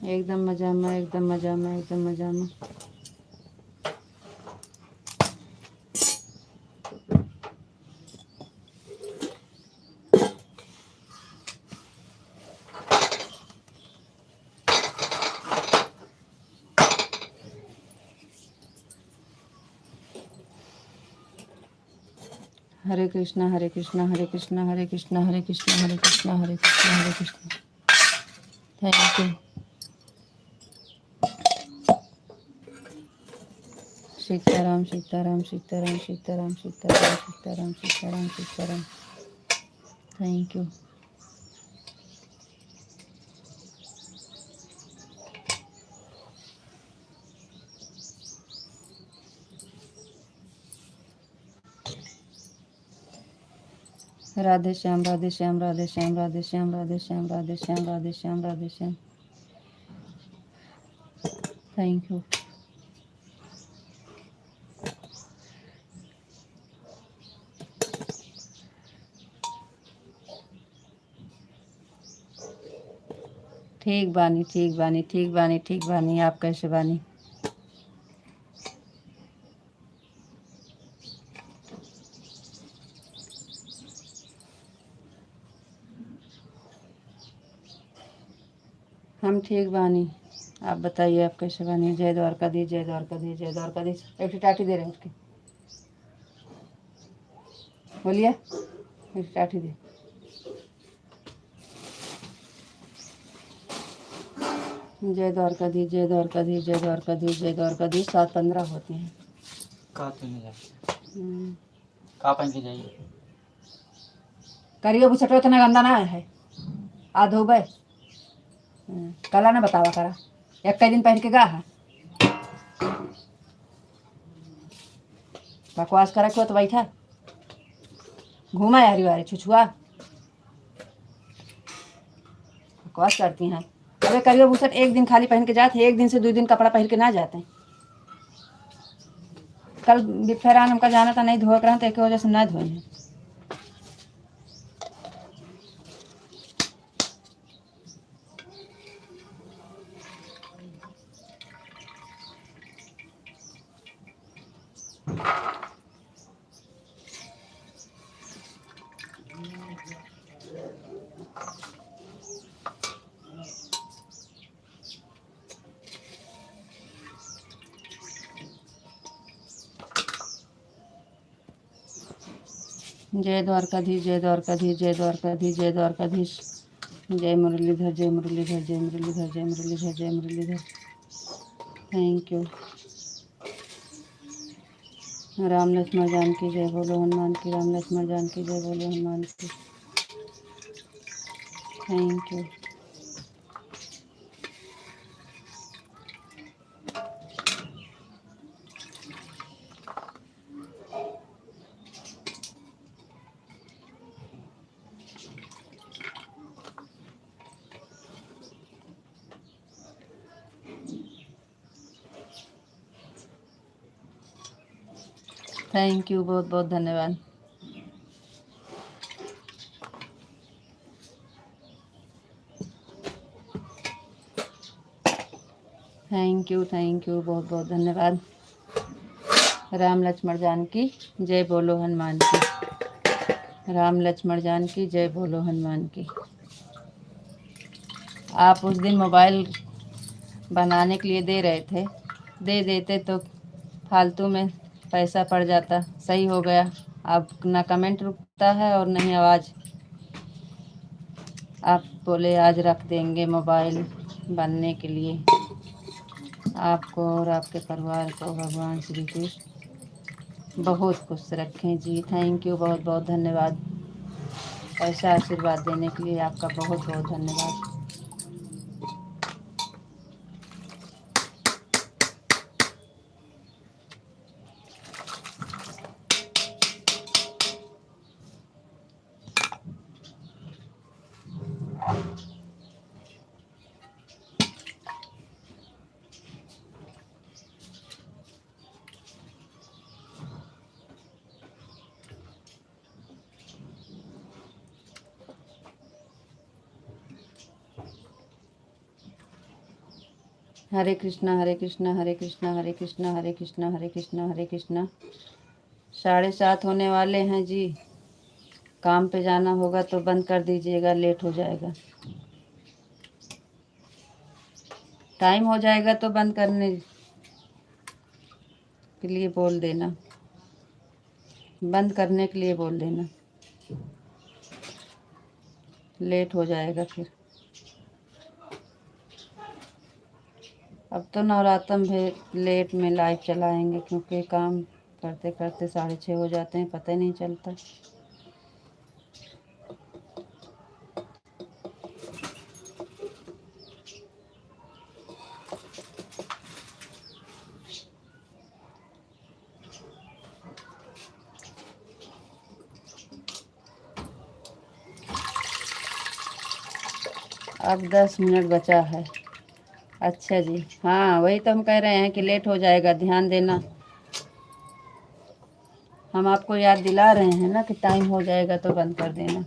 एकदम मज़ा में एकदम मज़ा में एकदम मज़ा में। Hare Krishna Hare Krishna Hare Krishna Hare Krishna Hare Krishna Hare Krishna Hare Krishna Hare Krishna. Thank you. Sitaram Sitaram Sitaram Sitaram Sitaram Sitaram Sitaram Sitaram. Thank you. Radhe Shyam Radhe Shyam Radhe Shyam Radhe Shyam Radhe Shyam Radhe Shyam Radhe Shyam Radhe Shyam. Thank you. ठीक बानी ठीक बानी ठीक बानी ठीक बानी। आप कैसे बानी? हम ठीक बानी। आप बताइए आप कैसे बानी? जय द्वारकाधीश जय द्वारकाधीश जय द्वारकाधीश। एक टाटी दे रहे हैं उसकी, बोलिए एक टाटी दे। जय द्वारकाधीश जय द्वारकाधीश जय द्वारकाधीश जय द्वारकाधीश। 7:15 होते हैं। कहाँ तो नहीं जाते? कहाँ पहन के जाइए? करिए बुसटो इतना गंदा ना है आ धोबे कला ना बतावा करा एक कई दिन पहन के गा है बकवास करा क्यों तो बैठा घूमा यारी वारे छुछुआ बकवास करती हैं। अरे करिए बुसट एक दिन खाली पहन के जाते, एक दिन से 2 दिन कपड़ा पहन के ना जाते। कल बिफेरान हमका जाना था, नहीं धोए रहा तो एक वजह से ना धोए हैं। जय द्वारकाधीश, जय द्वारकाधीश, जय द्वारकाधीश, जय द्वारकाधीश। जय मुरलीधर, जय मुरलीधर, जय मुरलीधर, जय मुरलीधर, जय मुरलीधर। Thank you. राम लक्ष्मण जानकी जय बोलो हनुमान की, राम लक्ष्मण जानकी जय बोलो हनुमान की। Thank you. थैंक यू, बहुत बहुत धन्यवाद। थैंक यू, बहुत बहुत धन्यवाद। राम लक्ष्मण जानकी जय बोलो हनुमान की, राम लक्ष्मण जानकी जय बोलो हनुमान की। आप उस दिन मोबाइल बनाने के लिए दे रहे थे, दे देते तो फालतू में पैसा पड़ जाता, सही हो गया। अब ना कमेंट रुकता है और नहीं आवाज़। आप बोले आज रख देंगे मोबाइल बनने के लिए। आपको और आपके परिवार को भगवान श्री कृष्ण बहुत खुश रखें जी। थैंक यू, बहुत बहुत धन्यवाद। ऐसा आशीर्वाद देने के लिए आपका बहुत बहुत धन्यवाद। हरे कृष्णा हरे कृष्णा हरे कृष्णा हरे कृष्णा हरे कृष्णा हरे कृष्णा हरे कृष्णा। 7:30 होने वाले हैं जी। काम पे जाना होगा तो बंद कर दीजिएगा, लेट हो जाएगा। टाइम हो जाएगा तो बंद करने के लिए बोल देना, बंद करने के लिए बोल देना, लेट हो जाएगा फिर। अब तो नवरात्र में लेट में लाइव चलाएंगे, क्योंकि काम करते करते 6:30 हो जाते हैं, पता ही नहीं चलता। अब 10 मिनट बचा है। अच्छा जी, हाँ वही तो हम कह रहे हैं कि लेट हो जाएगा, ध्यान देना। हम आपको याद दिला रहे हैं ना कि टाइम हो जाएगा तो बंद कर देना।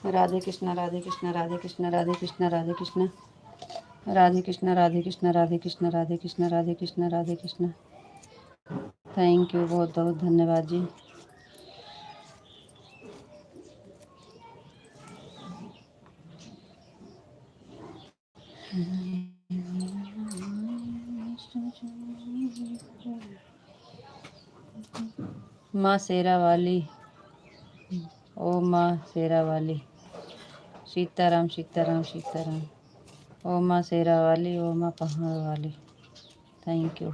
राधे कृष्णा राधे कृष्णा राधे कृष्णा राधे कृष्णा राधे कृष्णा राधे कृष्णा राधे कृष्णा राधे कृष्णा राधे कृष्णा राधे कृष्णा राधे कृष्णा। थैंक यू, बहुत बहुत धन्यवाद जी। माँ शेरा वाली, ओ माँ शेरा वाली, सीताराम सीताराम सीताराम। ओ माँ शेरा वाली, ओ माँ पहाड़ वाली। Thank you.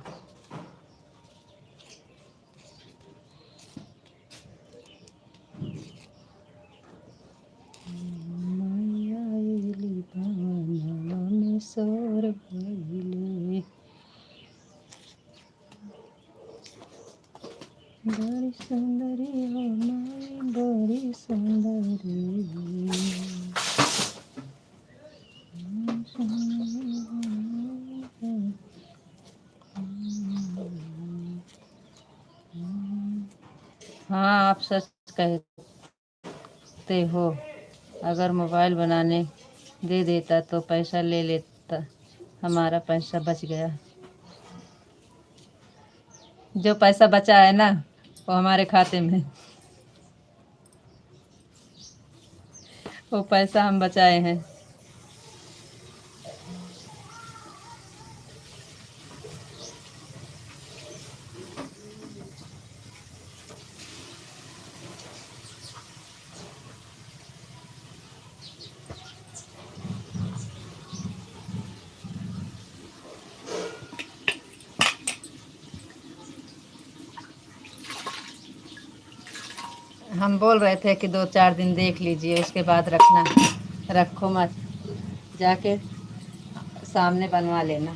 मैया अइली भावनवा में सोर भइले, बड़ी सुंदरी हो माई बड़ी सुंदरी। हाँ आप सच कहते हो, अगर मोबाइल बनाने दे देता तो पैसा ले लेता, हमारा पैसा बच गया। जो पैसा बचा है ना वो हमारे खाते में, वो पैसा हम बचाए हैं। हम बोल रहे थे कि 2-4 दिन देख लीजिए, उसके बाद रखना, रखो मत, जाके सामने बनवा लेना।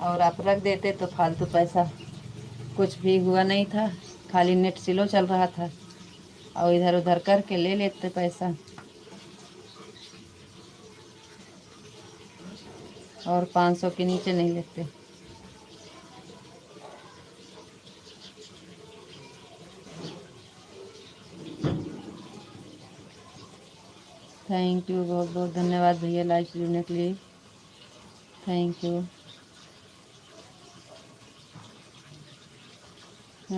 और आप रख देते तो फालतू पैसा, कुछ भी हुआ नहीं था, खाली नेट स्लो चल रहा था और इधर उधर करके ले लेते पैसा, और 500 के नीचे नहीं लेते। थैंक यू, बहुत बहुत धन्यवाद भैया लाइव से जुड़ने के लिए, थैंक यू।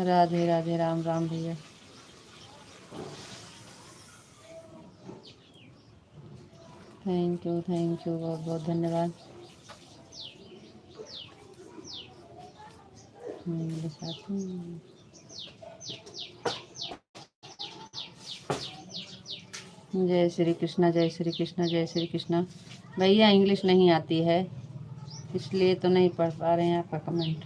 राधे राधे, राम राम भैया। थैंक यू, बहुत बहुत धन्यवाद। जय श्री कृष्णा, जय श्री कृष्णा, जय श्री कृष्णा। भैया इंग्लिश नहीं आती है, इसलिए तो नहीं पढ़ पा रहे हैं आपका कमेंट।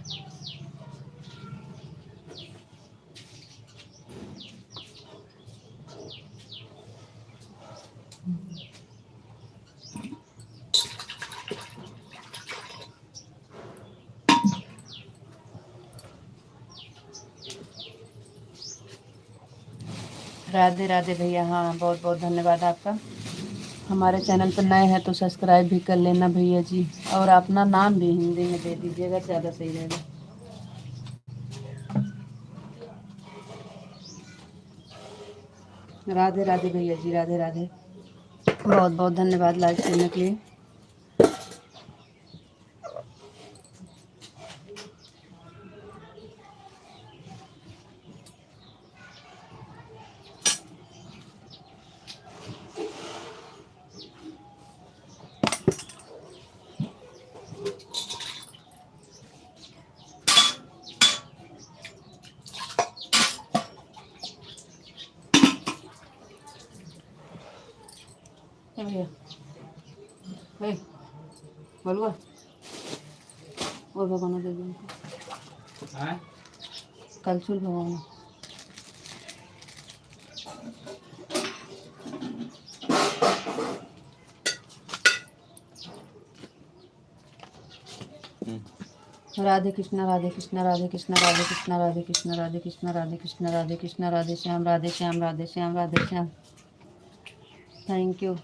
राधे राधे भैया, हाँ बहुत बहुत धन्यवाद आपका। हमारे चैनल पर नए हैं तो सब्सक्राइब भी कर लेना भैया जी, और अपना नाम भी हिंदी में दे दीजिएगा, ज़्यादा सही रहेगा। राधे राधे भैया जी, राधे राधे, बहुत बहुत धन्यवाद लाइव सुनने के लिए। भैया बोलूँगा और भगवान दे दूँ कल सुन भगवान। राधे कृष्णा, राधे कृष्णा, राधे कृष्णा, राधे कृष्णा, राधे कृष्णा, राधे कृष्णा, राधे कृष्णा, राधे कृष्णा, राधे श्याम, राधे श्याम, राधे श्याम, राधे श्याम। Thank you.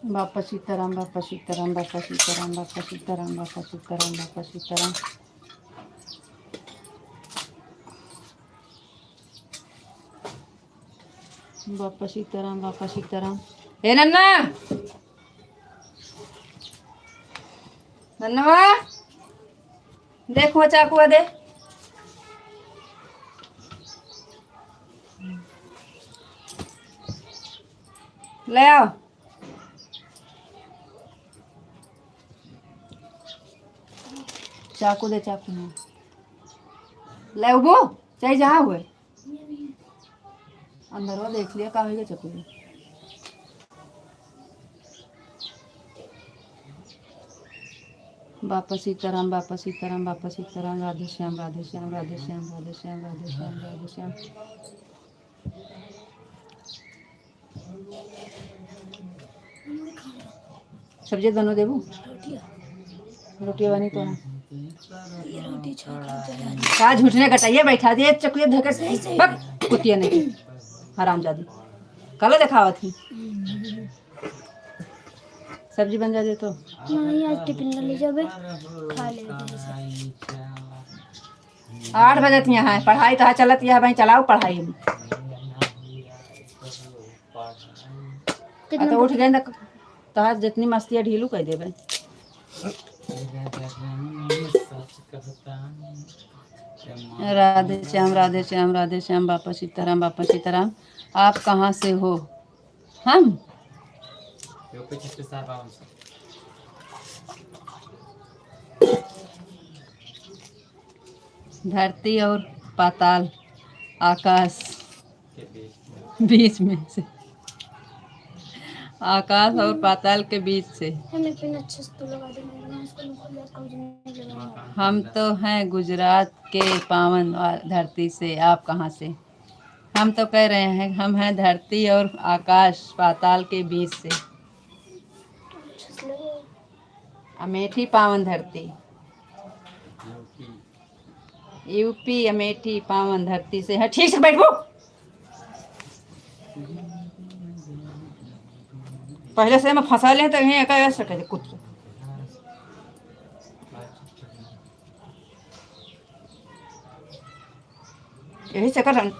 बापा सीताराम, बापा सीताराम, बापा सीताराम, बापा सीताराम, बापा सीताराम, बापा सीताराम। बापा सीताराम, बापा सीताराम। हे नन्ना, नन्नवा देखो चाकू दे। ले आओ, चाकू दे, चाकू में ले वो चाहे जहाँ हुए अंदर वो देख लिया कहाँ है चाकू। बापा सीताराम, बापा सीताराम, बापा सीताराम, राधे श्याम, राधे श्याम, राधे श्याम, राधे श्याम, राधे श्याम, राधे श्याम। सब्जी बनो देबू, रोटी बनी तो क्या झूठने कटाइए बैठा दिए चकुए धकर बक कुटिया नहीं हरामजादी कल दिखावा थी। सब्जी बन जाती तो नहीं आज टिफिन में ले जाबे खा ले 8 बजे थी यहाँ पढ़ाई तो चलत है भाई चलाओ पढ़ाई में तो उठ गए तो जितनी मस्ती है ढीलू कह देवे। राधे श्याम, राधे श्याम, राधे श्याम, बापा सीताराम, बापा सीताराम। आप कहाँ से हो? हम धरती और पाताल आकाश बीच में से आकाश और पाताल के बीच से। हमें पिन अच्छे से तो लगा देंगे ना, इसको नहीं लगाऊंगा। हम तो हैं गुजरात के पावन धरती से, आप कहाँ से? हम तो कह रहे हैं हम हैं धरती और आकाश पाताल के बीच से। अच्छे से लगाओ। अमेठी पावन धरती, यूपी अमेठी पावन धरती से है। ठीक से बैठो। पहले से मैं फंसा ले तो यहीं एका ऐसे कर कुछ यही से कर।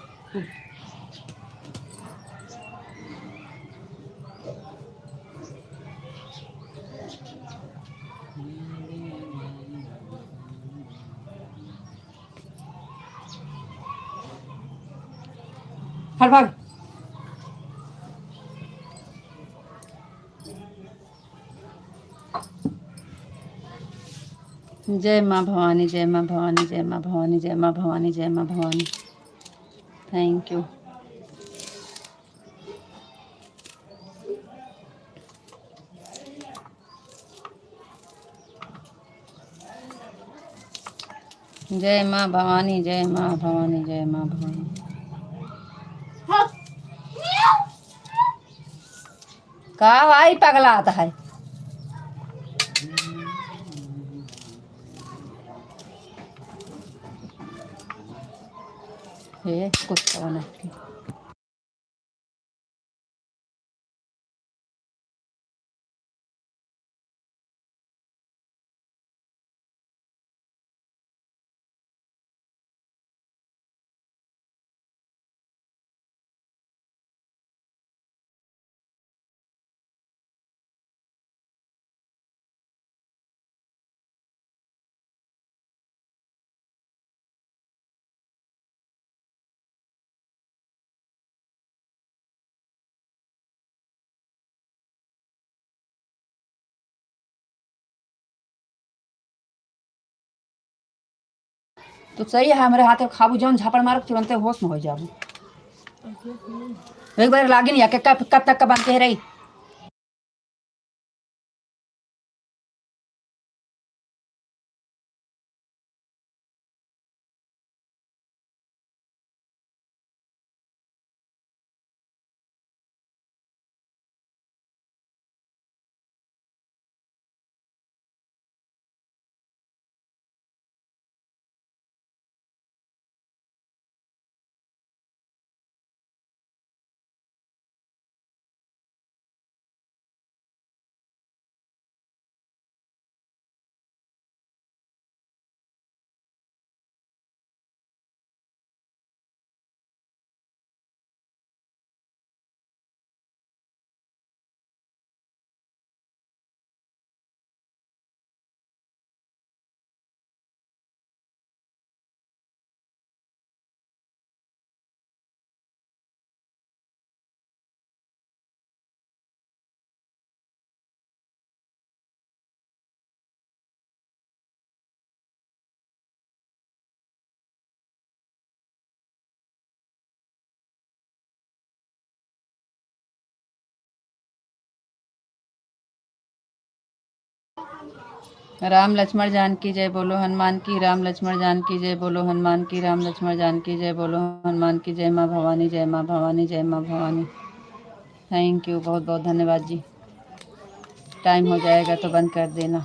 हर भाग। जय माँ भवानी, जय माँ भवानी, जय माँ भवानी, जय माँ भवानी, जय माँ भवानी। Thank you. जय माँ भवानी, जय माँ भवानी, जय माँ भवानी। कहाँ भाई पगला आता है? ये कुछ तो नहीं। तो सही है, हमारे हाथ खाबू जौन झापड़ मारक तुरंते होश में हो जाबू। एक बार लागे नहीं आके कब तक का बात कह रही। राम लक्ष्मण जानकी जय बोलो हनुमान की, राम लक्ष्मण जानकी जय बोलो हनुमान की, राम लक्ष्मण जानकी जय बोलो हनुमान की। जय माँ भवानी, जय माँ भवानी, जय माँ भवानी। थैंक यू, बहुत बहुत धन्यवाद जी। टाइम हो जाएगा तो बंद कर देना।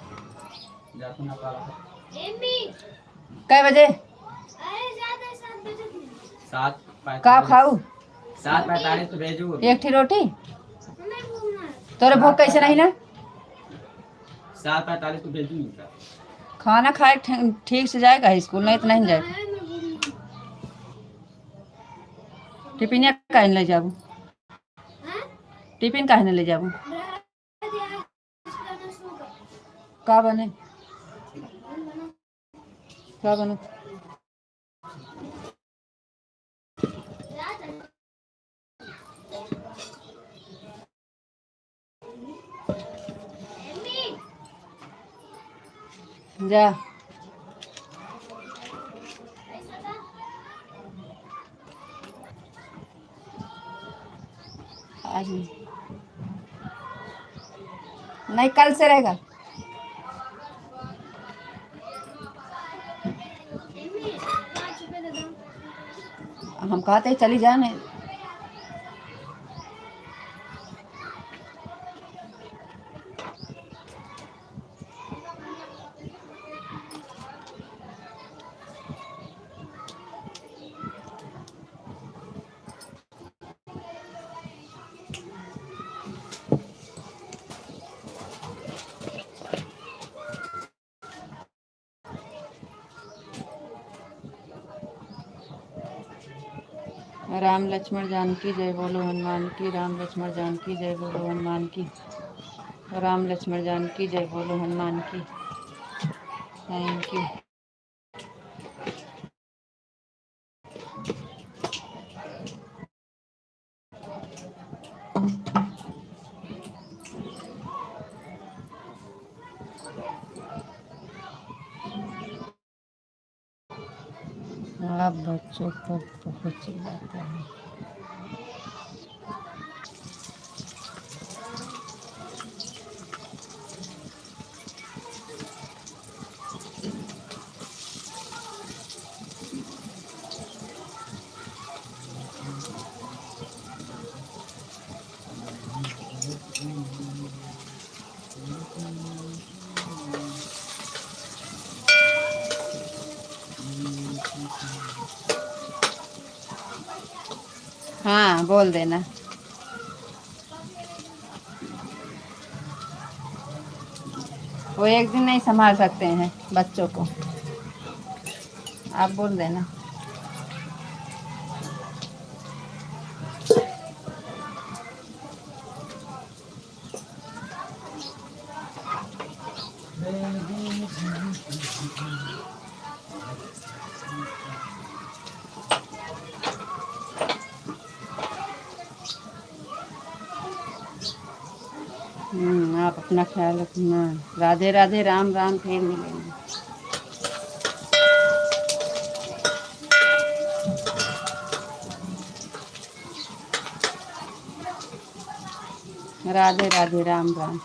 कै बजे? 7:45 का खाऊ? 7:45 तो भेजू। एक ठी रोटी तोरे भूख कैसे नहीं ना? 7:45 तो भेजू नहीं। खाना खाए ठीक से जाएगा स्कूल, नहीं तो नहीं जाएगा। टिफिन काहे ले जाबू? टिफिन काहे ले जाबू? का बने? का बने? जा आज नहीं। नहीं, कल से रहेगा। हम कहते हैं चली जाने। राम लक्ष्मण जानकी जय बोलो हनुमान की। राम लक्ष्मण जानकी जय बोलो हनुमान की। राम लक्ष्मण जानकी जय बोलो हनुमान की। Thank you. आप बच्चों को बहुत चिल्लाते हैं। हाँ, बोल देना। वो एक दिन नहीं संभाल सकते हैं बच्चों को, आप बोल देना। आप अपना ख्याल रखना। राधे राधे, राम राम, फिर मिलेंगे। Radhe Radhe, Ram Ram.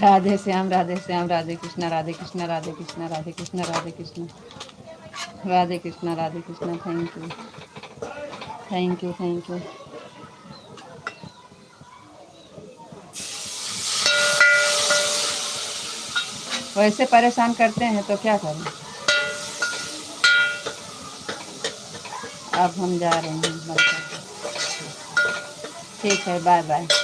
Radhe Shyam, Radhe Shyam, Radhe Krishna, Radhe Krishna, Radhe Krishna, Radhe Krishna, Radhe Krishna, Radhe Krishna, Radhe Krishna. Thank you, thank you, thank you. वैसे परेशान करते हैं तो क्या करें। अब हम जा रहे हैं। ठीक है, बाय बाय।